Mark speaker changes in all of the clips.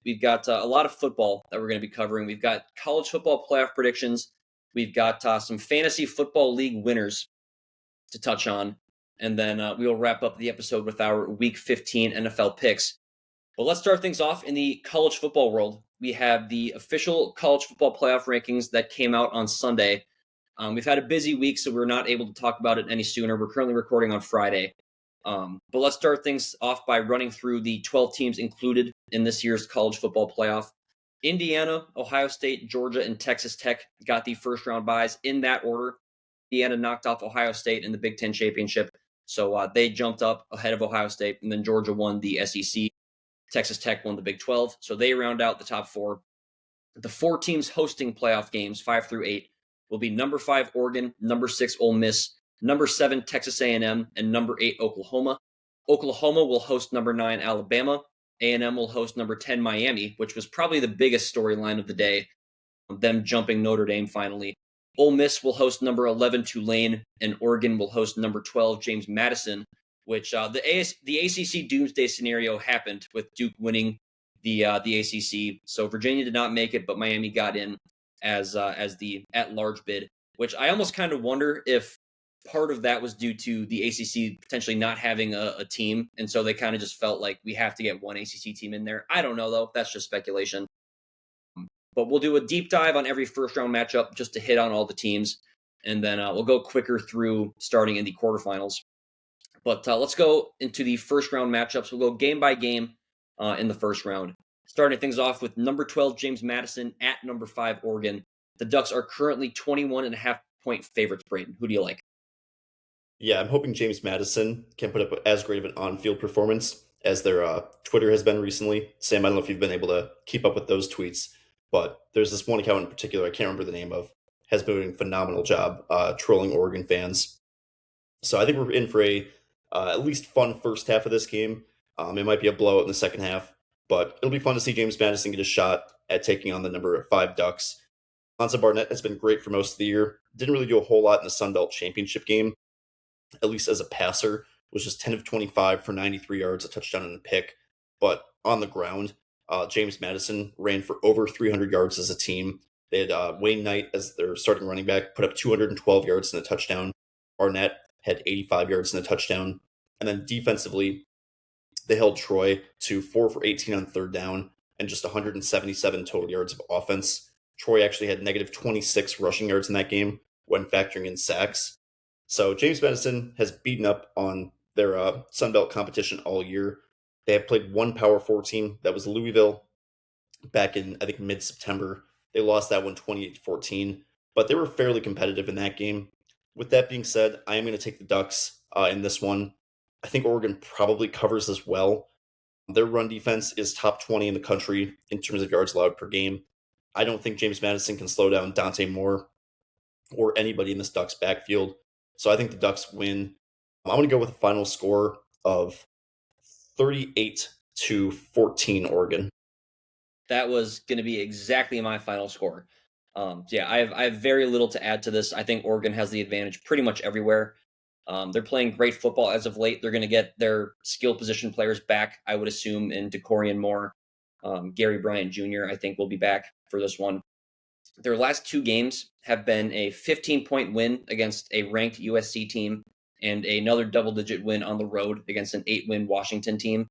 Speaker 1: We've got a lot of football that we're going to be covering. We've got college football playoff predictions. We've got some fantasy football league winners to touch on. And then we will wrap up the episode with our Week 15 NFL picks. Well, let's start things off in the college football world. We have the official college football playoff rankings that came out on Sunday. We've had a busy week, so we're not able to talk about it any sooner. We're currently recording on Friday. But let's start things off by running through the 12 teams included in this year's college football playoff. Indiana, Ohio State, Georgia, and Texas Tech got the first round byes in that order. Indiana knocked off Ohio State in the Big Ten championship, so they jumped up ahead of Ohio State, and then Georgia won the SEC. Texas Tech won the Big 12, so they round out the top four. The four teams hosting playoff games, 5 through 8, will be number 5 Oregon, number 6 Ole Miss, number 7 Texas A&M, and number 8 Oklahoma. Oklahoma will host number 9 Alabama. A&M will host number 10 Miami, which was probably the biggest storyline of the day, them jumping Notre Dame finally. Ole Miss will host number 11 Tulane, and Oregon will host number 12 James Madison, which the ACC doomsday scenario happened with Duke winning the ACC. So Virginia did not make it, but Miami got in as the at-large bid, which I almost kind of wonder if part of that was due to the ACC potentially not having a team, and so they kind of just felt like we have to get one ACC team in there. I don't know, though. That's just speculation. But we'll do a deep dive on every first-round matchup just to hit on all the teams, and then we'll go quicker through starting in the quarterfinals. But let's go into the first-round matchups. We'll go game by game in the first round. Starting things off with number 12 James Madison at number 5 Oregon. The Ducks are currently 21.5-point favorites, Brayden. Who do you like?
Speaker 2: Yeah, I'm hoping James Madison can put up as great of an on-field performance as their Twitter has been recently. Sam, I don't know if you've been able to keep up with those tweets, but there's this one account in particular I can't remember the name of, has been doing a phenomenal job trolling Oregon fans. So I think we're in for a at least fun first half of this game. It might be a blowout in the second half, but it'll be fun to see James Madison get a shot at taking on the number 5 Ducks. Hansa Barnett has been great for most of the year. Didn't really do a whole lot in the Sun Belt Championship game, at least as a passer. Was just 10 of 25 for 93 yards, a touchdown and a pick. But on the ground, James Madison ran for over 300 yards as a team. They had Wayne Knight as their starting running back, put up 212 yards and a touchdown. Barnett had 85 yards and a touchdown. And then defensively, they held Troy to 4 for 18 on third down and just 177 total yards of offense. Troy actually had negative 26 rushing yards in that game when factoring in sacks. So James Madison has beaten up on their Sun Belt competition all year. They have played one Power 4 team, that was Louisville, back in, I think, mid-September. They lost that one 28-14, but they were fairly competitive in that game. With that being said, I am going to take the Ducks in this one. I think Oregon probably covers as well. Their run defense is top 20 in the country in terms of yards allowed per game. I don't think James Madison can slow down Dante Moore or anybody in this Ducks backfield. So I think the Ducks win. I'm going to go with a final score of 38-14 Oregon.
Speaker 1: That was going to be exactly my final score. Yeah, I have very little to add to this. I think Oregon has the advantage pretty much everywhere. They're playing great football as of late. They're going to get their skill position players back, I would assume, in DeCorian Moore. Gary Bryant Jr., I think, will be back for this one. Their last 2 games have been a 15-point win against a ranked USC team and another double-digit win on the road against an 8-win Washington team.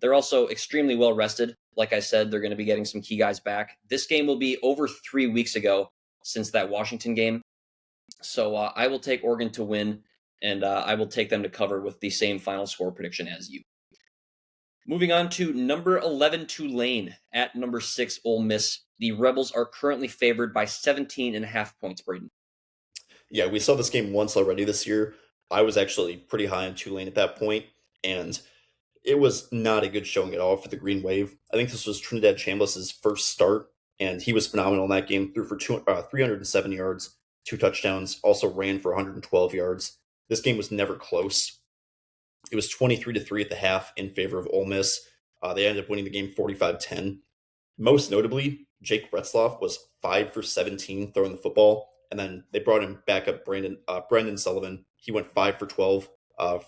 Speaker 1: They're also extremely well-rested. Like I said, they're going to be getting some key guys back. This game will be over 3 weeks ago since that Washington game. So I will take Oregon to win, and I will take them to cover with the same final score prediction as you. Moving on to number 11 Tulane at number 6 Ole Miss. The Rebels are currently favored by 17.5 points, Braden.
Speaker 2: Yeah, we saw this game once already this year. I was actually pretty high on Tulane at that point, and it was not a good showing at all for the Green Wave. I think this was Trinidad Chambliss' first start, and he was phenomenal in that game. Threw for 307 yards, 2 touchdowns, also ran for 112 yards. This game was never close. It was 23-3 at the half in favor of Ole Miss. They ended up winning the game 45-10. Most notably, Jake Retzloff was 5 for 17 throwing the football, and then they brought him back up Brendan Sullivan. He went 5 for 12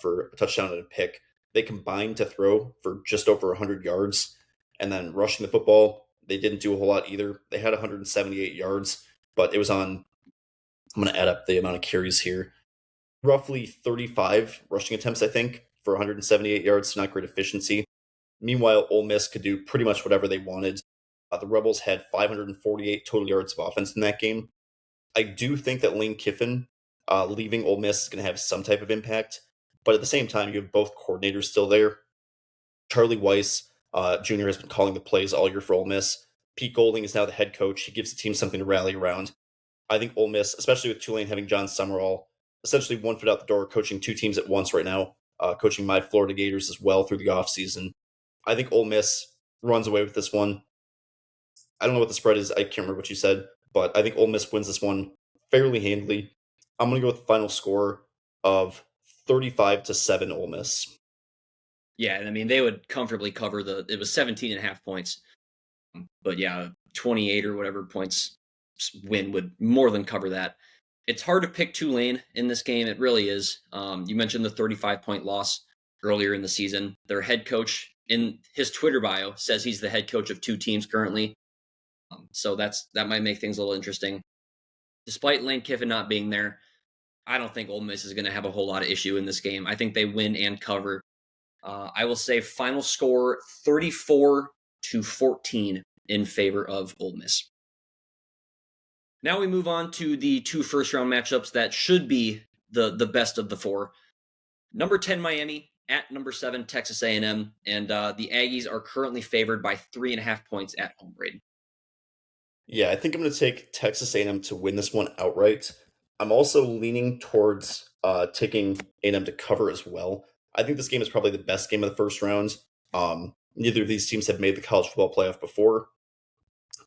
Speaker 2: for a touchdown and a pick. They combined to throw for just over 100 yards, And then rushing the football, they didn't do a whole lot either. They had 178 yards, but it was on, I'm going to add up the amount of carries here. Roughly 35 rushing attempts, I think, for 178 yards, so not great efficiency. Meanwhile, Ole Miss could do pretty much whatever they wanted. The Rebels had 548 total yards of offense in that game. I do think that Lane Kiffin leaving Ole Miss is going to have some type of impact, but at the same time, you have both coordinators still there. Charlie Weiss Jr. has been calling the plays all year for Ole Miss. Pete Golding is now the head coach. He gives the team something to rally around. I think Ole Miss, especially with Tulane having John Summerall, essentially one foot out the door, coaching two teams at once right now, coaching my Florida Gators as well through the offseason. I think Ole Miss runs away with this one. I don't know what the spread is. I can't remember what you said, but I think Ole Miss wins this one fairly handily. I'm going to go with the final score of 35-7 Ole Miss.
Speaker 1: Yeah, I mean, they would comfortably cover it was 17.5 points. But yeah, 28 or whatever points win would more than cover that. It's hard to pick Tulane in this game. It really is. You mentioned the 35-point loss earlier in the season. Their head coach in his Twitter bio says he's the head coach of two teams currently. So that might make things a little interesting. Despite Lane Kiffin not being there, I don't think Ole Miss is going to have a whole lot of issue in this game. I think they win and cover. I will say final score 34-14 in favor of Ole Miss. Now we move on to the two first-round matchups that should be the best of the four. Number 10 Miami at number 7 Texas A&M, and the Aggies are currently favored by 3.5 points at home, Braden.
Speaker 2: Yeah, I think I'm going to take Texas A&M to win this one outright. I'm also leaning towards taking A&M to cover as well. I think this game is probably the best game of the first round. Neither of these teams have made the college football playoff before.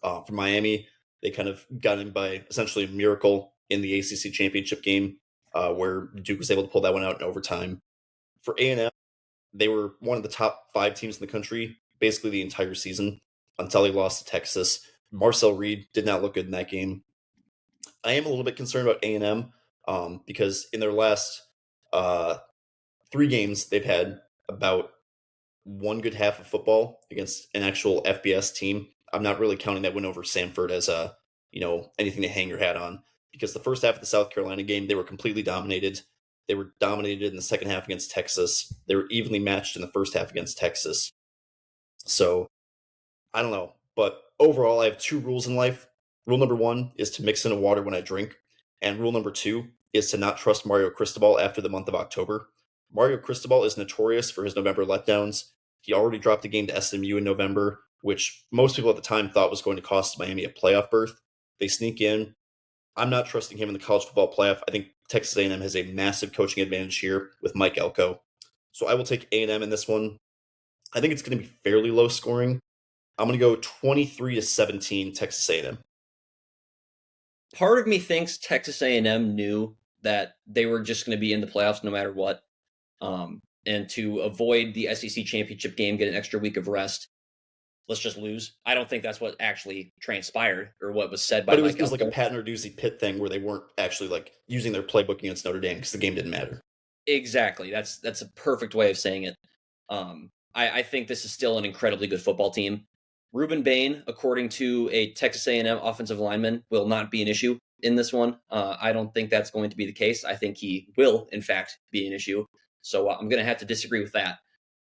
Speaker 2: For Miami, they kind of got in by essentially a miracle in the ACC championship game, where Duke was able to pull that one out in overtime. For A&M, they were one of the top 5 teams in the country basically the entire season until they lost to Texas. Marcel Reed did not look good in that game. I am a little bit concerned about A&M because in their last 3 games, they've had about one good half of football against an actual FBS team. I'm not really counting that win over Samford as anything to hang your hat on, because the first half of the South Carolina game, they were completely dominated. They were dominated in the second half against Texas. They were evenly matched in the first half against Texas. So I don't know. But overall, I have 2 rules in life. Rule number 1 is to mix in a water when I drink. And rule number 2 is to not trust Mario Cristobal after the month of October. Mario Cristobal is notorious for his November letdowns. He already dropped a game to SMU in November, which most people at the time thought was going to cost Miami a playoff berth. They sneak in. I'm not trusting him in the college football playoff. I think Texas A&M has a massive coaching advantage here with Mike Elko. So I will take A&M in this one. I think it's going to be fairly low scoring. I'm going to go 23-17 Texas A&M.
Speaker 1: Part of me thinks Texas A&M knew that they were just going to be in the playoffs no matter what. And to avoid the SEC championship game, get an extra week of rest, let's just lose. I don't think that's what actually transpired or what was said by Mike Elko.
Speaker 2: It was like a Pat Narduzzi Pitt thing where they weren't actually like using their playbook against Notre Dame because the game didn't matter.
Speaker 1: Exactly. That's a perfect way of saying it. I think this is still an incredibly good football team. Ruben Bain, according to a Texas A&M offensive lineman, will not be an issue in this one. I don't think that's going to be the case. I think he will, in fact, be an issue. So I'm going to have to disagree with that.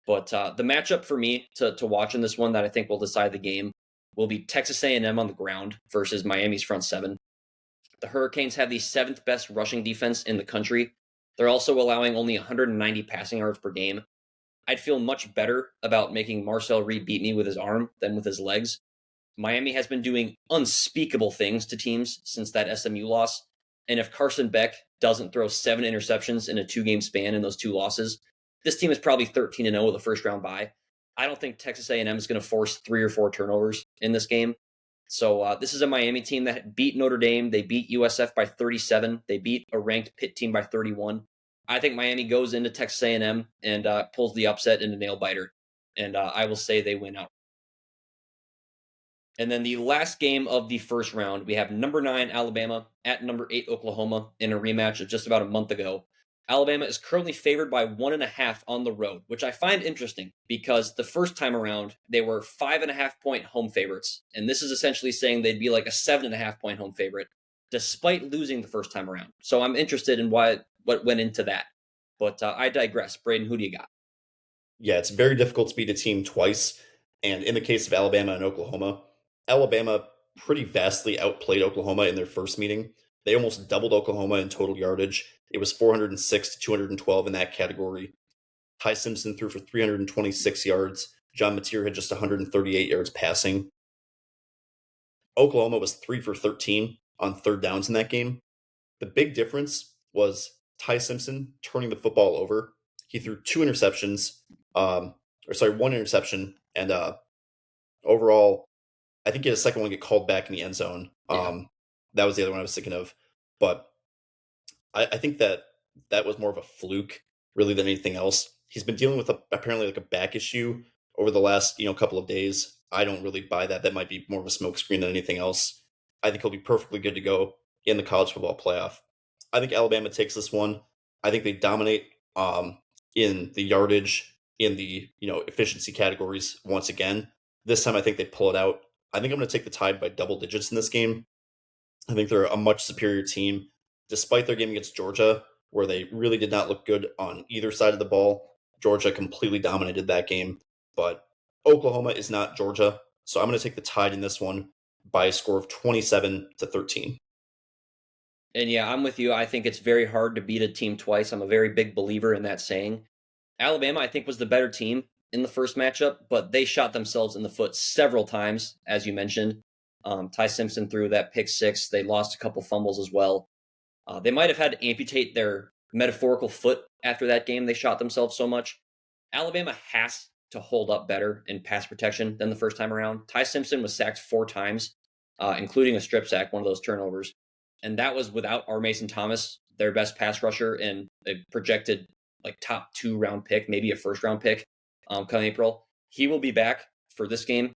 Speaker 1: But the matchup for me to watch in this one that I think will decide the game will be Texas A&M on the ground versus Miami's front 7. The Hurricanes have the 7th best rushing defense in the country. They're also allowing only 190 passing yards per game. I'd feel much better about making Marcel Reed beat me with his arm than with his legs. Miami has been doing unspeakable things to teams since that SMU loss. And if Carson Beck doesn't throw 7 interceptions in a 2-game span in those 2 losses, this team is probably 13-0 with a first-round bye. I don't think Texas A&M is going to force 3 or 4 turnovers in this game. So this is a Miami team that beat Notre Dame. They beat USF by 37. They beat a ranked Pitt team by 31. I think Miami goes into Texas A&M and pulls the upset into nail biter. And I will say they win out. And then the last game of the first round, we have number 9 Alabama at number 8 Oklahoma in a rematch of just about a month ago. Alabama is currently favored by 1.5 on the road, which I find interesting because the first time around they were 5.5 point home favorites, and this is essentially saying they'd be like a 7.5 point home favorite, despite losing the first time around. So I'm interested in what went into that. But I digress. Braden, who do you got?
Speaker 2: Yeah, it's very difficult to beat a team twice. And in the case of Alabama and Oklahoma, Alabama pretty vastly outplayed Oklahoma in their first meeting. They almost doubled Oklahoma in total yardage. It was 406 to 212 in that category. Ty Simpson threw for 326 yards. John Mateer had just 138 yards passing. Oklahoma was 3 for 13 on third downs in that game. The big difference was Ty Simpson turning the football over. He threw one interception, and overall, I think he had a second one get called back in the end zone. That was the other one I was thinking of. But I think that was more of a fluke, really, than anything else. He's been dealing with apparently like a back issue over the last couple of days. I don't really buy that. That might be more of a smokescreen than anything else. I think he'll be perfectly good to go in the college football playoff. I think Alabama takes this one. I think they dominate in the yardage, in the efficiency categories once again. This time, I think they pull it out. I think I'm going to take the Tide by double digits in this game. I think they're a much superior team, despite their game against Georgia, where they really did not look good on either side of the ball. Georgia completely dominated that game, but Oklahoma is not Georgia, so I'm going to take the Tide in this one by a score of 27-13.
Speaker 1: And yeah, I'm with you. I think it's very hard to beat a team twice. I'm a very big believer in that saying. Alabama, I think, was the better team in the first matchup, but they shot themselves in the foot several times, as you mentioned. Ty Simpson threw that pick six. They lost a couple fumbles as well. They might have had to amputate their metaphorical foot after that game. They shot themselves so much. Alabama has to hold up better in pass protection than the first time around. Ty Simpson was sacked 4 times, including a strip sack, one of those turnovers. And that was without R. Mason Thomas, their best pass rusher, and a projected like top 2 round pick, maybe a first round pick come April. He will be back for this game.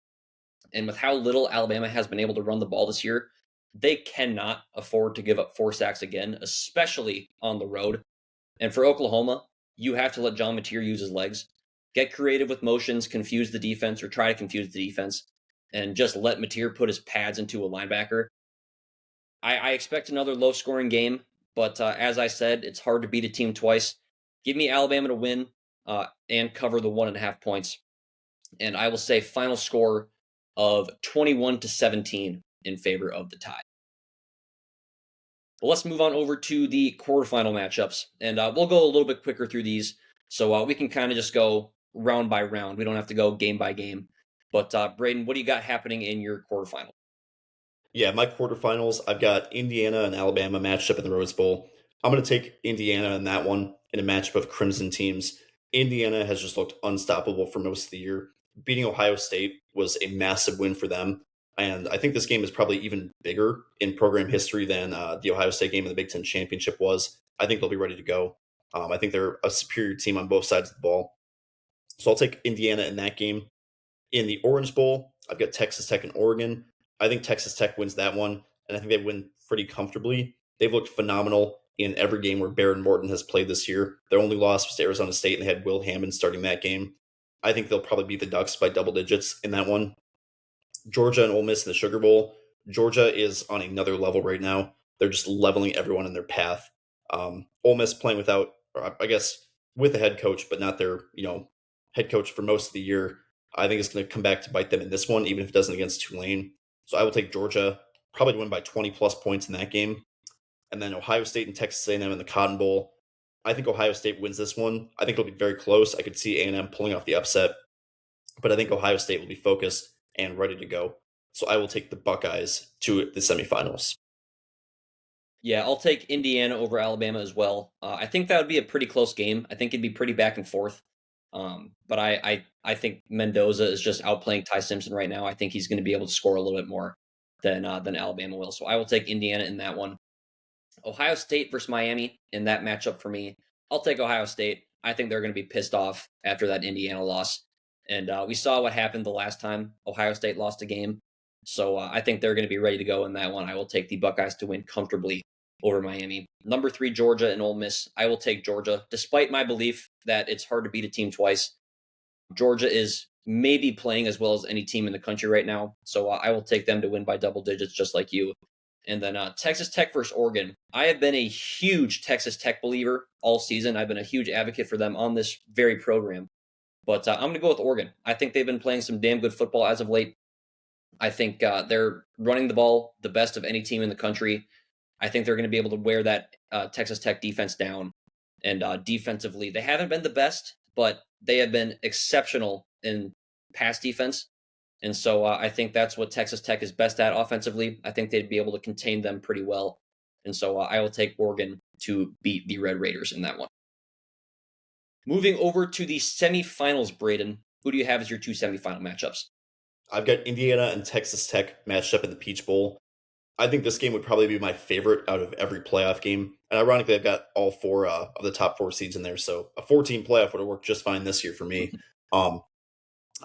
Speaker 1: And with how little Alabama has been able to run the ball this year, they cannot afford to give up 4 sacks again, especially on the road. And for Oklahoma, you have to let John Mateer use his legs. Get creative with motions, confuse the defense, or try to confuse the defense, and just let Mateer put his pads into a linebacker. I expect another low-scoring game, but as I said, it's hard to beat a team twice. Give me Alabama to win and cover the 1.5 points. And I will say final score of 21-17 in favor of the Tide. Well, let's move on over to the quarterfinal matchups, and we'll go a little bit quicker through these, so we can kind of just go round by round. We don't have to go game by game. But Braden, what do you got happening in your quarterfinal?
Speaker 2: Yeah, my quarterfinals, I've got Indiana and Alabama matched up in the Rose Bowl. I'm going to take Indiana in that one in a matchup of Crimson teams. Indiana has just looked unstoppable for most of the year. Beating Ohio State was a massive win for them. And I think this game is probably even bigger in program history than the Ohio State game in the Big Ten Championship was. I think they'll be ready to go. I think they're a superior team on both sides of the ball. So I'll take Indiana in that game. In the Orange Bowl, I've got Texas Tech and Oregon. I think Texas Tech wins that one, and I think they win pretty comfortably. They've looked phenomenal in every game where Baron Morton has played this year. Their only loss was to Arizona State, and they had Will Hammond starting that game. I think they'll probably beat the Ducks by double digits in that one. Georgia and Ole Miss in the Sugar Bowl. Georgia is on another level right now. They're just leveling everyone in their path. Ole Miss playing without, or I guess with a head coach, but not their head coach for most of the year. I think it's going to come back to bite them in this one, even if it doesn't against Tulane. So I will take Georgia probably to win by 20 plus points in that game. And then Ohio State and Texas A&M in the Cotton Bowl. I think Ohio State wins this one. I think it'll be very close. I could see A&M pulling off the upset, but I think Ohio State will be focused and ready to go. So I will take the Buckeyes to the semifinals.
Speaker 1: Yeah, I'll take Indiana over Alabama as well. I think that would be a pretty close game. I think it'd be pretty back and forth. But I think Mendoza is just outplaying Ty Simpson right now. I think he's going to be able to score a little bit more than Alabama will. So I will take Indiana in that one. Ohio State versus Miami in that matchup for me. I'll take Ohio State. I think they're going to be pissed off after that Indiana loss. And we saw what happened the last time Ohio State lost a game. So I think they're going to be ready to go in that one. I will take the Buckeyes to win comfortably over Miami. Number 3, Georgia and Ole Miss. I will take Georgia, despite my belief that it's hard to beat a team twice. Georgia is maybe playing as well as any team in the country right now, so I will take them to win by double digits, just like you. And then Texas Tech versus Oregon. I have been a huge Texas Tech believer all season. I've been a huge advocate for them on this very program. But I'm going to go with Oregon. I think they've been playing some damn good football as of late. I think they're running the ball the best of any team in the country. I think they're going to be able to wear that Texas Tech defense down. And defensively, they haven't been the best, but they have been exceptional in pass defense. And so I think that's what Texas Tech is best at offensively. I think they'd be able to contain them pretty well. And so I will take Oregon to beat the Red Raiders in that one. Moving over to the semifinals, Braden, who do you have as your 2 semifinal matchups?
Speaker 2: I've got Indiana and Texas Tech matched up in the Peach Bowl. I think this game would probably be my favorite out of every playoff game. And ironically, I've got all 4 of the top 4 seeds in there. So a 14 playoff would have worked just fine this year for me.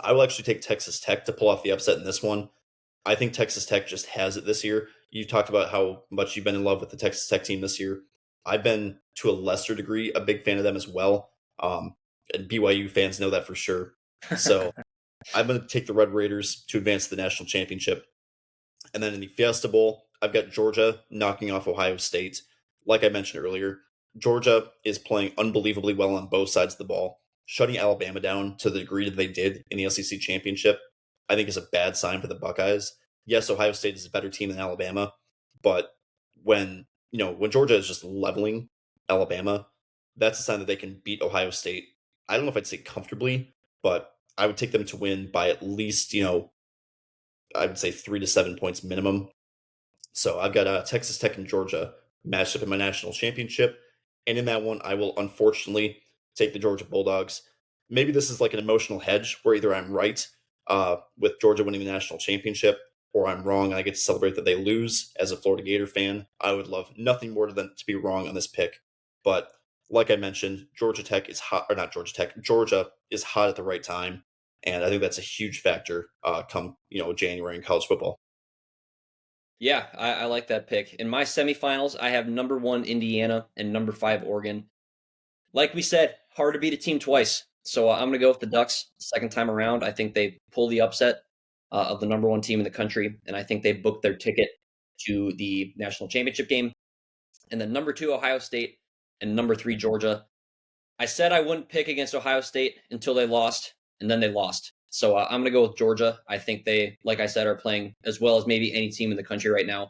Speaker 2: I will actually take Texas Tech to pull off the upset in this one. I think Texas Tech just has it this year. You talked about how much you've been in love with the Texas Tech team this year. I've been, to a lesser degree, a big fan of them as well. And BYU fans know that for sure. So I'm going to take the Red Raiders to advance to the national championship. And then in the Fiesta Bowl, I've got Georgia knocking off Ohio State. Like I mentioned earlier, Georgia is playing unbelievably well on both sides of the ball. Shutting Alabama down to the degree that they did in the SEC championship, I think is a bad sign for the Buckeyes. Yes, Ohio State is a better team than Alabama, but when Georgia is just leveling Alabama, that's a sign that they can beat Ohio State. I don't know if I'd say comfortably, but I would take them to win by at least, I would say 3 to 7 points minimum. So I've got Texas Tech and Georgia matched up in my national championship. And in that one, I will unfortunately take the Georgia Bulldogs. Maybe this is like an emotional hedge where either I'm right with Georgia winning the national championship, or I'm wrong and I get to celebrate that they lose as a Florida Gator fan. I would love nothing more than to be wrong on this pick. But like I mentioned, Georgia is hot at the right time. And I think that's a huge factor come January in college football.
Speaker 1: Yeah, I like that pick. In my semifinals, I have number 1 Indiana and number 5 Oregon. Like we said, hard to beat a team twice. So I'm going to go with the Ducks second time around. I think they pull the upset of the number 1 team in the country, and I think they booked their ticket to the national championship game. And then number 2 Ohio State and number 3 Georgia. I said I wouldn't pick against Ohio State until they lost, and then they lost. So I'm going to go with Georgia. I think they, like I said, are playing as well as maybe any team in the country right now.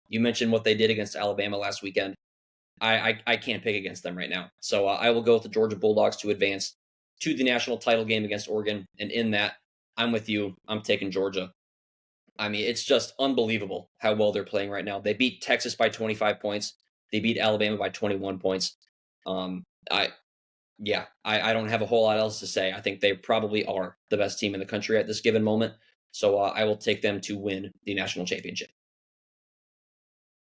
Speaker 1: You mentioned what they did against Alabama last weekend. I can't pick against them right now. So I will go with the Georgia Bulldogs to advance to the national title game against Oregon. And in that, I'm with you. I'm taking Georgia. I mean, it's just unbelievable how well they're playing right now. They beat Texas by 25 points. They beat Alabama by 21 points. I don't have a whole lot else to say. I think they probably are the best team in the country at this given moment. So I will take them to win the national championship.